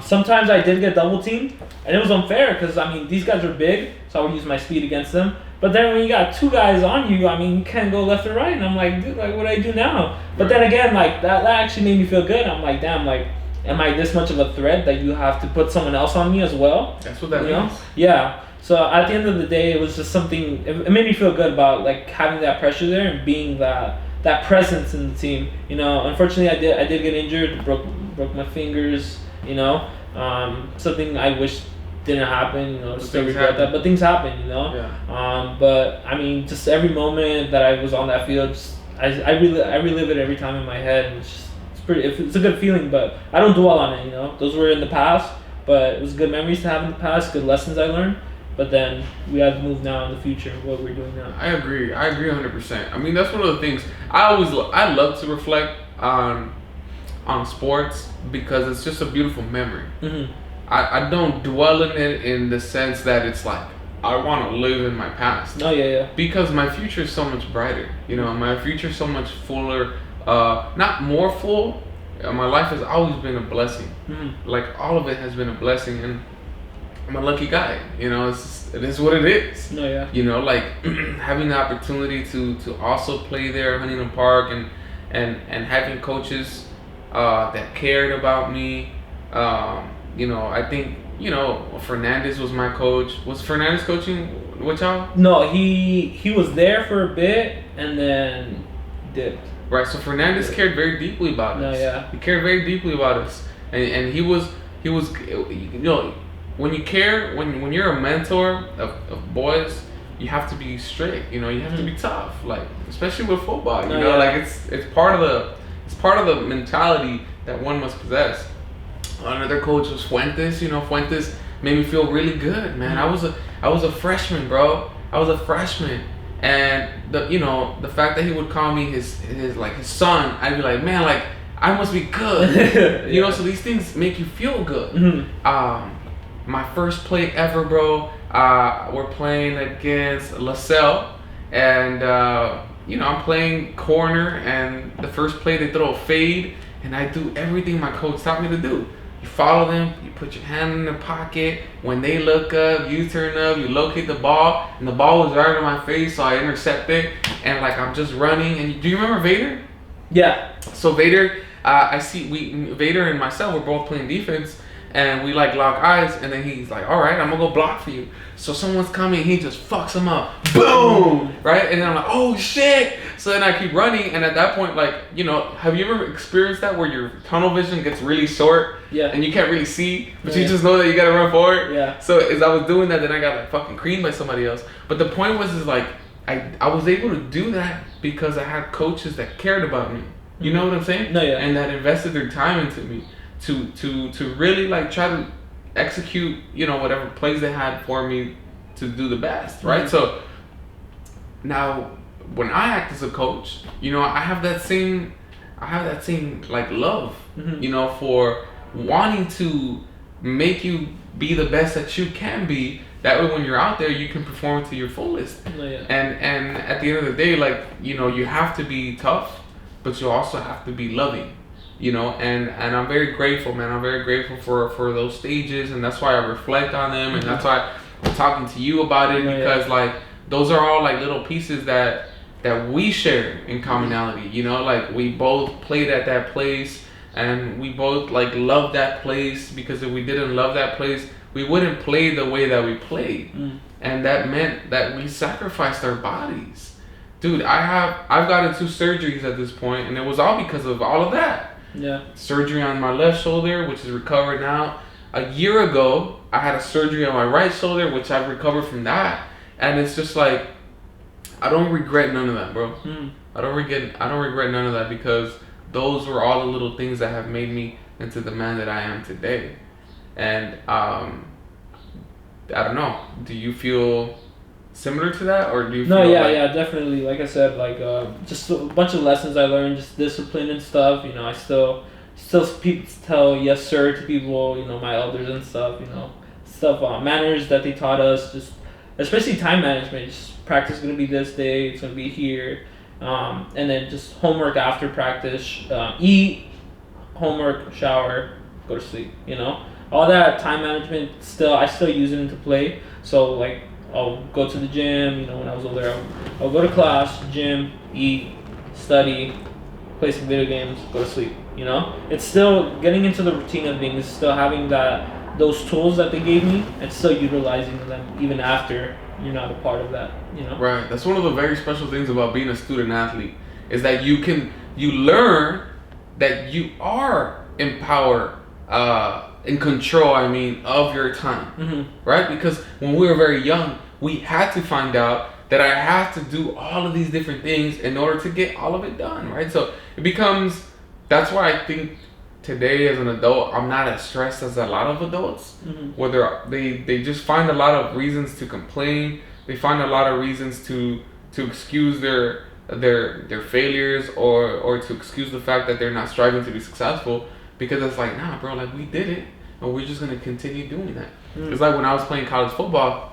Sometimes I did get double teamed, and it was unfair because I mean these guys are big, so I would use my speed against them. But then when you got 2 guys on you, I mean, you can't go left or right. And I'm like, dude, like, what do I do now? But then again, like, that actually made me feel good. I'm like, damn, like, am I this much of a threat that you have to put someone else on me as well? That's what that means. Yeah. So at the end of the day, it was just something. It made me feel good about like having that pressure there and being that presence in the team. You know, unfortunately, I did get injured, broke my fingers. You know, something I wish didn't happen. You know, still regret that, but things happen. You know. Yeah. But I mean, just every moment that I was on that field, just, I relive it every time in my head, and it's a good feeling. But I don't dwell on it. You know, those were in the past, but it was good memories to have in the past, good lessons I learned. But then we have to move now in the future, what we're doing now. I agree 100%. I mean, that's one of the things I love to reflect on sports because it's just a beautiful memory. Mm-hmm. I don't dwell in it in the sense that it's like I want to live in my past. Oh yeah. Because my future is so much brighter. You know, my future is so much fuller. Not more full. My life has always been a blessing. Mm-hmm. Like all of it has been a blessing, and I'm a lucky guy. You know, it is what it is. No, yeah. You know, like having the opportunity to also play there at Huntington Park and having coaches that cared about me. You know, I think, you know, Fernandez was my coach. Was Fernandez coaching with y'all? No, he was there for a bit and then dipped. Right, so Fernandez cared very deeply about us. No, yeah. He cared very deeply about us. And he was, you know, when you care, when you're a mentor of boys, you have to be strict, you know, you have to be tough, like, especially with football, you know, like it's part of the mentality that one must possess. Another coach was Fuentes. You know, Fuentes made me feel really good, man. I was a freshman, bro. I was a freshman, and the fact that he would call me his son, I'd be like, man, like I must be good. You know, so these things make you feel good. Mm-hmm. My first play ever, bro. We're playing against LaSalle, and I'm playing corner, and the first play they throw a fade, and I do everything my coach taught me to do. You follow them, you put your hand in their pocket. When they look up, you turn up, you locate the ball, and the ball was right in my face, so I intercept it, and like I'm just running. And do you remember Vader? Yeah. So Vader, Vader and myself were both playing defense, and we like lock eyes, and then he's like, all right, I'm gonna go block for you. So someone's coming, he just fucks him up. Boom! Right? And then I'm like, oh shit! So then I keep running, and at that point, like, you know, have you ever experienced that where your tunnel vision gets really short? Yeah. And you can't really see, but you just know that you gotta run forward? Yeah. So as I was doing that, then I got like fucking creamed by somebody else. But the point was like, I was able to do that because I had coaches that cared about me. You know what I'm saying? No, yeah. And that invested their time into me to really like try to execute, you know, whatever plays they had for me to do the best, right? Mm-hmm. So now when I act as a coach, you know, I have that same like love, mm-hmm. you know, for wanting to make you be the best that you can be. That way when you're out there, you can perform to your fullest. Oh, yeah. And at the end of the day, like, you know, you have to be tough, but you also have to be loving. You know, and I'm very grateful, man. I'm very grateful for those stages, and that's why I reflect on them, and that's why I'm talking to you about it, because like those are all like little pieces that we share in commonality. You know, like we both played at that place, and we both like love that place, because if we didn't love that place, we wouldn't play the way that we played, and that meant that we sacrificed our bodies. Dude, I've gotten 2 surgeries at this point, and it was all because of all of that. Yeah. Surgery on my left shoulder, which is recovered now. A year ago, I had a surgery on my right shoulder, which I've recovered from that. And it's just like, I don't regret none of that, bro. I don't regret none of that, because those were all the little things that have made me into the man that I am today. And I don't know. Do you feel similar to that, or do you feel yeah, definitely. Like I said, like just a bunch of lessons I learned, just discipline and stuff. You know, I still people tell yes sir to people, you know, my elders and stuff. You know, manners that they taught us, just especially time management. Just practice is gonna be this day, it's gonna be here, and then just homework after practice, eat, homework, shower, go to sleep. You know, all that time management. I still use it into play. So like, I'll go to the gym, you know, when I was older, I'll go to class, gym, eat, study, play some video games, go to sleep, you know? It's still getting into the routine of things, still having that those tools that they gave me and still utilizing them even after you're not a part of that, you know? Right. That's one of the very special things about being a student athlete is that you learn that you are in power, in control, of your time. Right? Because when we were very young, we had to find out that I have to do all of these different things in order to get all of it done, right? So it becomes, that's why I think today as an adult, I'm not as stressed as a lot of adults, where they just find a lot of reasons to complain. They find a lot of reasons to excuse their failures or to excuse the fact that they're not striving to be successful, because it's like, nah, bro, like we did it and we're just going to continue doing that. It's like when I was playing college football,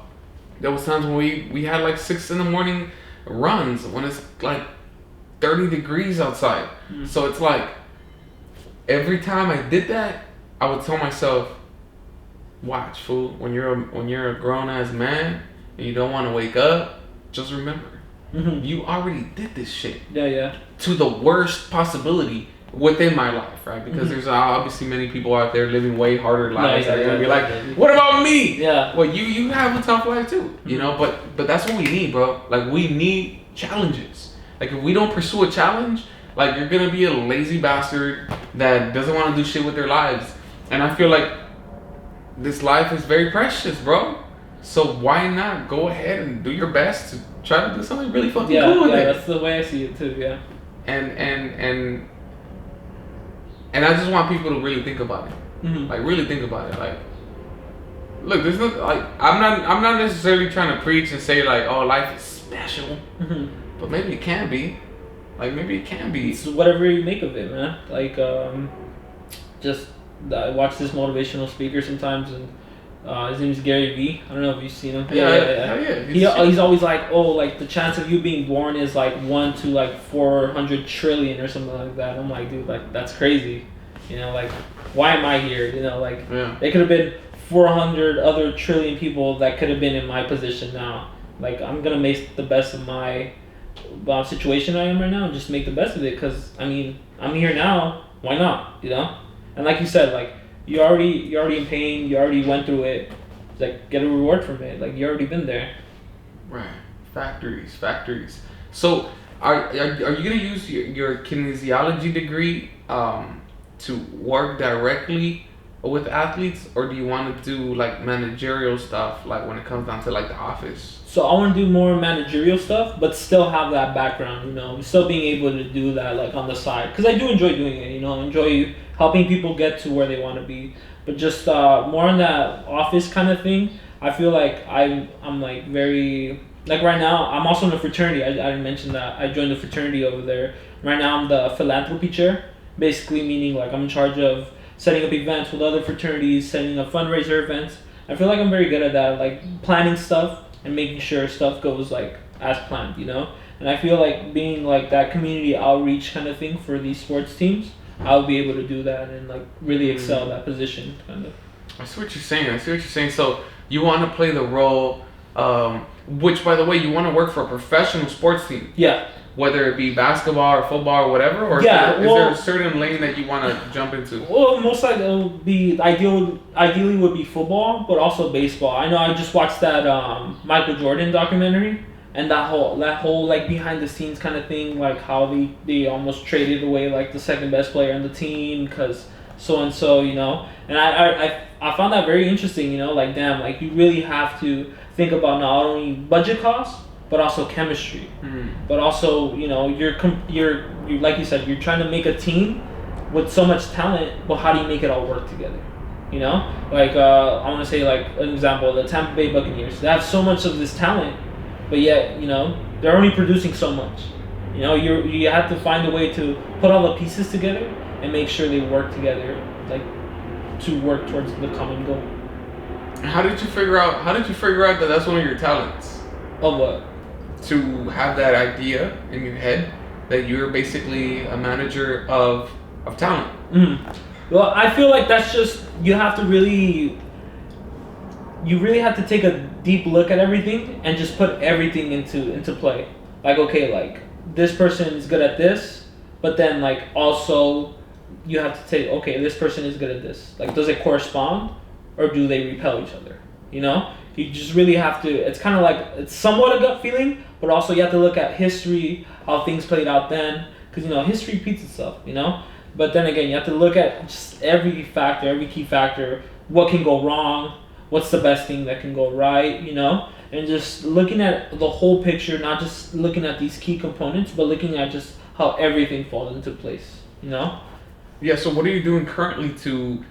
there was times when we had like 6 a.m. runs when it's like 30 degrees outside. So it's like every time I did that, I would tell myself, watch, fool, when you're a grown ass man and you don't want to wake up, just remember, you already did this shit. Yeah. To the worst possibility within my life, right? Because there's obviously many people out there living way harder lives that are gonna be like, what about me? Yeah. Well, you have a tough life too, you know. But that's what we need, bro. Like we need challenges. Like if we don't pursue a challenge, like you're gonna be a lazy bastard that doesn't want to do shit with their lives. And I feel like this life is very precious, bro. So why not go ahead and do your best to try to do something really fucking cool with it? Yeah, that's the way I see it too. Yeah. And I just want people to really think about it. Like really think about it. Like, look, there's no like I'm not necessarily trying to preach and say like, oh, life is special, but maybe it can be. Like maybe it can be. It's whatever you make of it, man. Like just I watch this motivational speaker sometimes, and his name is Gary Vee. I don't know if you've seen him. Yeah. He's always like, oh, like the chance of you being born is like 1 to like 400 trillion or something like that. I'm like, dude, like that's crazy. You know, like why am I here? You know, like there could have been 400 other trillion people that could have been in my position now. Like I'm gonna make the best of my situation I am right now and just make the best of it, because I mean I'm here now. Why not? You know, and like you said, like. You're already in pain. You already went through it. Like get a reward from it. Like you already been there. Right. Factories. So are you gonna use your kinesiology degree to work directly with athletes, or do you want to do like managerial stuff, like when it comes down to like the office? So I want to do more managerial stuff, but still have that background. You know, still being able to do that like on the side, because I do enjoy doing it. You know, enjoy helping people get to where they want to be, but just more on that office kind of thing. I feel like I'm like very, like right now I'm also in a fraternity. I didn't mention that I joined the fraternity over there. Right now I'm the Philanthropy Chair, basically meaning like I'm in charge of setting up events with other fraternities, setting up fundraiser events. I feel like I'm very good at that, like planning stuff and making sure stuff goes like as planned, you know. And I feel like being like that community outreach kind of thing for these sports teams, I'll be able to do that and like really excel that position, kind of. I see what you're saying. So you want to play the role, which by the way, you want to work for a professional sports team. Yeah. Whether it be basketball or football or whatever, or is there a certain lane that you want to jump into? Well, most likely it would be ideally would be football, but also baseball. I know I just watched that Michael Jordan documentary, and that whole like behind the scenes kind of thing, like how they almost traded away like the second best player on the team because so and so, you know. And I found that very interesting, you know, like damn, like you really have to think about not only budget costs, but also chemistry, but also, you know, you're like you said, you're trying to make a team with so much talent, but how do you make it all work together? You know, like I want to say like an example, the Tampa Bay Buccaneers. They have so much of this talent, but yet, you know, they're only producing so much. You know, you have to find a way to put all the pieces together and make sure they work together, like to work towards the common goal. How did you figure out that that's one of your talents? Of what? To have that idea in your head that you're basically a manager of talent. Well, I feel like that's just, you really have to take a deep look at everything and just put everything into play. Like, okay, like this person is good at this, but then like also you have to say, okay, this person is good at this. Like, does it correspond? or do they repel each other? You know, you just really have to. It's kind of like it's somewhat a gut feeling, but also you have to look at history, how things played out then, because you know history repeats itself. You know, but then again, you have to look at just every factor, every key factor. What can go wrong? What's the best thing that can go right? You know, and just looking at the whole picture, not just looking at these key components, but looking at just how everything falls into place. You know. Yeah. So what are you doing currently to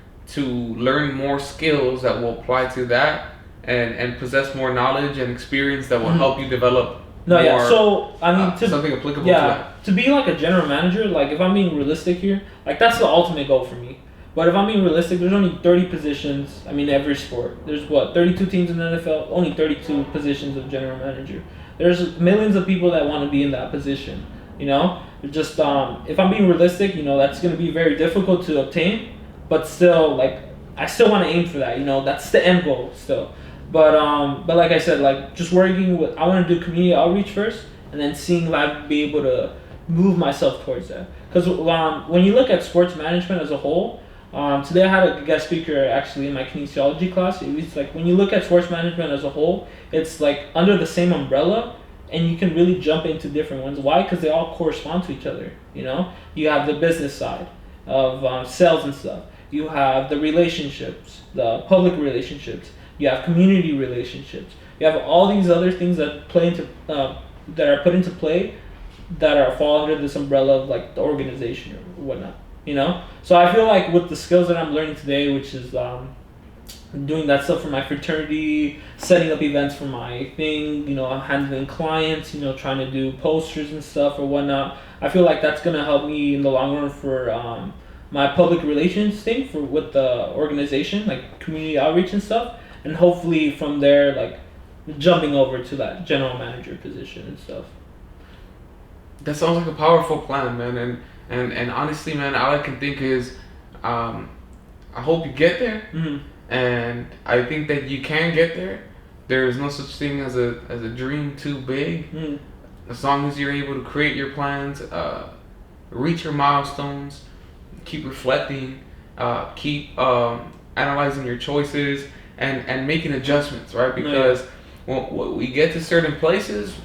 learn more skills that will apply to that and possess more knowledge and experience that will help you develop No, more, yeah. So I mean, something applicable to that. To be like a general manager, like if I'm being realistic here, like that's the ultimate goal for me. But if I'm being realistic, there's only 30 positions. I mean, every sport. There's 32 teams in the NFL. Only 32 positions of general manager. There's millions of people that want to be in that position. You know, just if I'm being realistic, you know, that's going to be very difficult to obtain. But still, like I still want to aim for that. You know, that's the end goal still. But like I said, like just working with, I want to do community outreach first, and then seeing if I'd be able to move myself towards that. Because when you look at sports management as a whole, today I had a guest speaker actually in my kinesiology class. It was like when you look at sports management as a whole, it's like under the same umbrella, and you can really jump into different ones. Why? Because they all correspond to each other. You know, you have the business side of sales and stuff. You have the relationships, the public relationships. You have community relationships. You have all these other things that play into that are put into play that are fall under this umbrella of like the organization or whatnot. You know, so I feel like with the skills that I'm learning today, which is doing that stuff for my fraternity, setting up events for my thing, you know, handling clients, you know, trying to do posters and stuff or whatnot. I feel like that's gonna help me in the long run for my public relations thing with the organization, like community outreach and stuff. And hopefully from there, like jumping over to that general manager position and stuff. That sounds like a powerful plan, man. And honestly, man, all I can think is, I hope you get there. Mm-hmm. And I think that you can get there. There is no such thing as a dream too big. Mm-hmm. As long as you're able to create your plans, reach your milestones, keep reflecting, keep analyzing your choices. And making adjustments, right? Because when we get to certain places,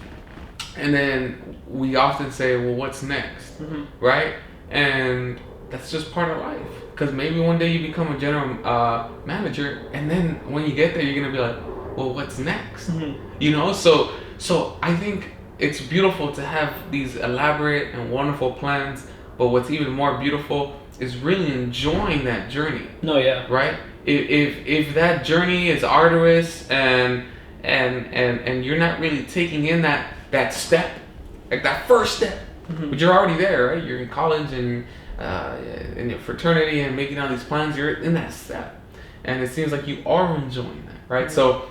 and then we often say, well, what's next, right? And that's just part of life. Because maybe one day you become a general manager, and then when you get there, you're going to be like, well, what's next? You know? So I think it's beautiful to have these elaborate and wonderful plans, but what's even more beautiful is really enjoying that journey. No, yeah. Right? If that journey is arduous and you're not really taking in that step, like that first step, but you're already there, right? You're in college and in your fraternity and making all these plans, you're in that step. And it seems like you are enjoying that, right? So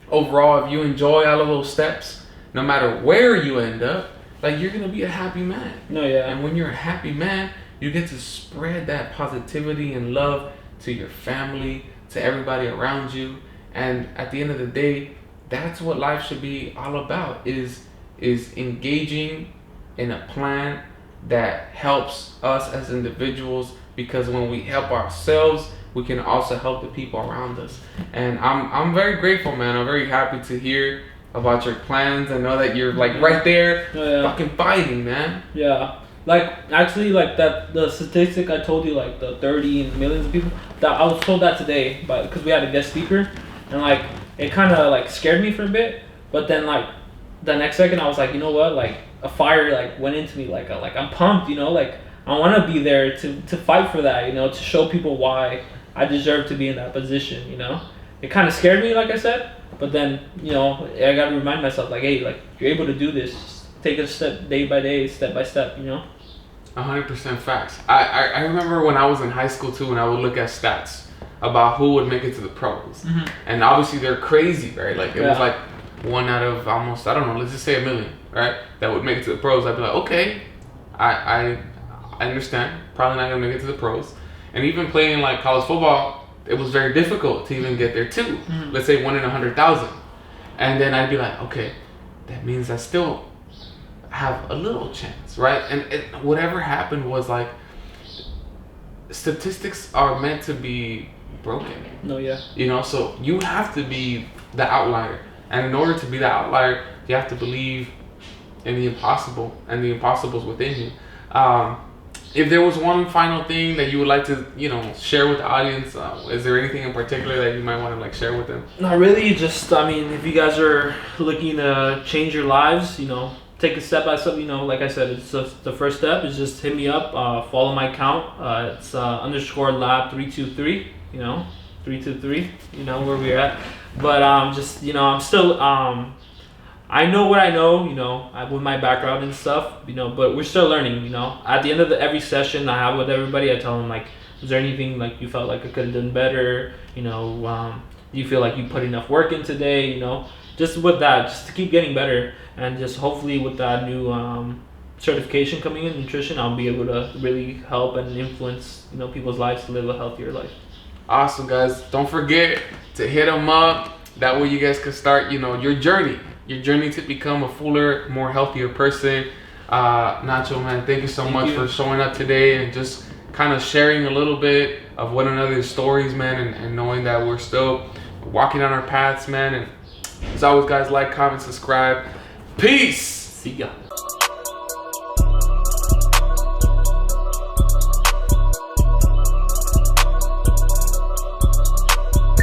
overall, if you enjoy all of those steps, no matter where you end up, like you're gonna be a happy man. No, yeah. And when you're a happy man, you get to spread that positivity and love to your family, to everybody around you. And at the end of the day, that's what life should be all about, is engaging in a plan that helps us as individuals, because when we help ourselves, we can also help the people around us. And I'm very grateful, man. I'm very happy to hear about your plans. I know that you're like right there fucking fighting, man. Yeah. Like actually, like that the statistic I told you, like the 30 millions of people, that I was told that today, but because we had a guest speaker, and like it kind of like scared me for a bit, but then like the next second I was like, you know what, like a fire like went into me, like I'm pumped, you know, like I want to be there to fight for that, you know, to show people why I deserve to be in that position, you know. It kind of scared me, like I said, but then, you know, I got to remind myself, like, hey, like you're able to do this. Just take it a step, day by day, step by step, you know. 100% facts. I remember when I was in high school too, and I would look at stats about who would make it to the pros, and obviously they're crazy, right? Like it was like 1 out of almost, I don't know, let's just say 1 million, right? That would make it to the pros. I'd be like, okay, I understand, probably not gonna make it to the pros. And even playing like college football, it was very difficult to even get there too. Let's say 1 in 100,000, and then I'd be like, okay, that means I still have a little chance, right? And whatever happened was like, statistics are meant to be broken. No, yeah. You know, so you have to be the outlier. And in order to be the outlier, you have to believe in the impossible, and the impossible's within you. If there was one final thing that you would like to, share with the audience, is there anything in particular that you might want to like share with them? Not really. Just, I mean, if you guys are looking to change your lives, take a step by step. Like I said, it's just the first step is just hit me up. Follow my account. It's _lab323. 323. Where we're at. But I'm still I know what I know, with my background and stuff, but we're still learning, At the end of every session I have with everybody, I tell them, like, is there anything, like, you felt like I could have done better, do you feel like you put enough work in today, just with that, just to keep getting better, and just hopefully with that new certification coming in nutrition, I'll be able to really help and influence, people's lives to live a healthier life. Awesome, guys. Don't forget to hit them up. That way you guys can start, your journey to become a fuller, more healthier person. Nacho, man, thank you so much for showing up today and just kind of sharing a little bit of one another's stories, man, and knowing that we're still walking on our paths, man. And as always, guys, like, comment, subscribe. Peace. See ya.